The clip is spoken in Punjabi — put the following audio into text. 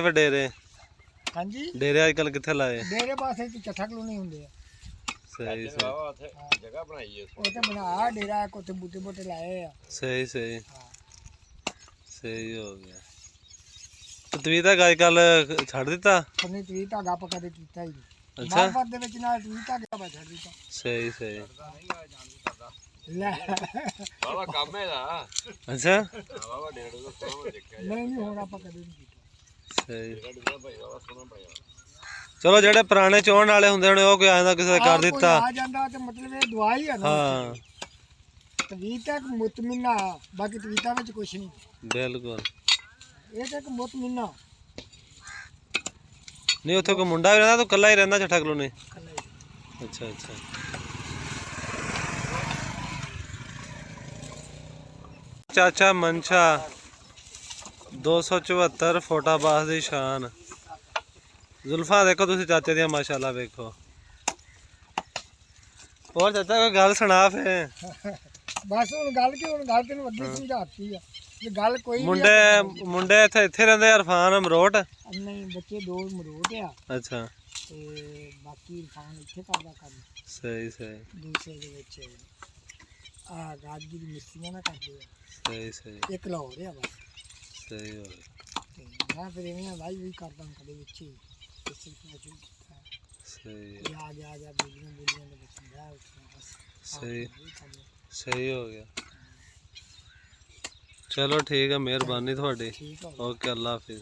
ਫਿਰ ਡੇਰੇ ਹਾਂਜੀ ਡੇਰੇ ਅੱਜ ਕੱਲ ਕਿੱਥੇ ਲਾਏ? ਡੇਰੇ ਪਾਸੇ ਚ ਚੱਠਾ ਕਲੋਨੀ ਹੁੰਦੇ ਆ। ਸਹੀ ਸਹੀ ਜਗ੍ਹਾ ਬਣਾਈ ਹੈ ਉਹ ਤੇ ਬਣਾ ਡੇਰਾ ਕੋਤੇ ਬੂਟੇ ਬੂਟੇ ਲਾਏ ਆ। ਸਹੀ ਸਹੀ ਹਾਂ ਸਹੀ ਹੋ ਗਿਆ। ਤੇ ਤੁਸੀਂ ਤਾਂ ਅੱਜ ਕੱਲ ਛੱਡ ਦਿੱਤਾ? ਫਰਨੀ ਤਵੀ ਧਾਗਾ ਆਪਾਂ ਕਦੇ ਕੀਤਾ ਹੀ ਨਹੀਂ। ਅੱਛਾ। ਮਾਰਫਤ ਦੇ ਵਿੱਚ ਨਾਲ ਤਵੀ ਧਾਗਾ ਮੈਂ ਛੱਡ ਦਿੱਤਾ। ਸਹੀ ਸਹੀ ਲੈ ਬਾਬਾ ਕੰਮ ਹੈ ਦਾ ਅੱਛਾ ਬਾਬਾ ਡੇਢ ਦਾ ਸੋਹਣਾ ਦੇਖਿਆ ਨਹੀਂ ਹੁਣ ਆਪਾਂ ਕਦੇ ਨਹੀਂ ਕੀਤਾ। ਸਹੀ। ਡੇਢ ਭਾਈ ਬਾਬਾ ਸੋਹਣਾ ਭਾਈ ਚਲੋ ਜਿਹੜੇ ਪੁਰਾਣੇ ਚੋਣ ਵਾਲੇ ਹੁੰਦੇ ਹੋਣੇ ਉਹ ਕੋਈ ਆਂਦਾ ਕਿਸੇ ਦਾ ਕਰ ਕੋਈ ਦਿੱਤਾ। ਆ ਜਾਂਦਾ ਤੇ ਮਤਲਬ ਇਹ ਦੁਆ ਹੀ ਆ ਨਾ। ਹਾਂ ਤਵੀ ਤੱਕ ਮੁਤਮਿਨਾ ਬਾਕੀ ਤਵੀਤਾ ਵਿੱਚ ਕੁਛ ਨਹੀਂ। ਬਿਲਕੁਲ। ਇਹ ਤਾਂ ਇੱਕ ਮੁਤਮਿਨਾ ਨਹੀਂ ਉੱਥੇ ਕੋਈ ਮੁੰਡਾ ਵੀ ਰਹਿੰਦਾ ਤੂੰ ਇਕੱਲਾ ਹੀ ਰਹਿੰਦਾ ਚੱਠਾ ਕਲੋਨੀ? ਕੱਲਾ ਹੀ। ਅੱਛਾ ਅੱਛਾ। ਚਾਚਾ ਮਨਸ਼ਾ 274 ਫੋਟਾਬਾਜ਼ ਦੀ ਸ਼ਾਨ। ਜ਼ੁਲਫਾਂ ਦੇਖੋ ਤੁਸੀਂ ਚਾਚੇ ਦੀਆਂ ਮਾਸ਼ਾਅੱਲਾ ਵੇਖੋ। ਹੋਰ ਚਾਚਾ ਕੋਈ ਗੱਲ ਸੁਣਾ ਫੇ। ਬਸ ਹੁਣ ਗੱਲ ਤੈਨੂੰ ਅੱਗੇ ਸਮਝਾਤੀ ਆ ਜੇ ਗੱਲ ਕੋਈ ਵੀ ਮੁੰਡੇ ਇੱਥੇ ਰਹਿੰਦੇ ਇਰਫਾਨ ਅਮਰੋਟ? ਨਹੀਂ ਬੱਚੇ ਦੋ ਮਰੋਟ ਆ ਅੱਛਾ ਤੇ ਬਾਕੀ ਇਰਫਾਨ ਇੱਥੇ ਕਰਦਾ ਕੰਮ। ਸਹੀ ਸਹੀ ਦੂਸਰੇ ਦੇ ਵਿੱਚ ਆ ਰਾਜੀ ਦੀ ਮਿਸਤਰੀਆਂ ਨਾ ਕਰਦੇ ਆ। ਸਹੀ ਸਹੀ ਇੱਕ ਲਾਹੌਰ ਆ ਬਸ। ਸਹੀ ਹੋ ਗਿਆ। ਤੇ ਮੈਂ ਫਿਰ ਇਵੇਂ ਲਾਈ ਵੀ ਕਰਦਾ ਕਦੇ ਵਿੱਚ ਹੀ ਇਸ ਤਰ੍ਹਾਂ ਸ਼ੁਰੂ ਕੀਤਾ। ਸਹੀ ਆ ਗਿਆ ਬੋਲੀਆਂ ਦੇ ਵਿੱਚ ਬਹਿ ਉੱਠਣਾ ਬਸ। ਸਹੀ ਸਹੀ ਹੋ ਗਿਆ। ਚਲੋ ਠੀਕ ਹੈ, ਮਿਹਰਬਾਨੀ ਤੁਹਾਡੀ। ਠੀਕ ਆ। ਓਕੇ, ਅੱਲਾ ਹਾਫਿਜ਼।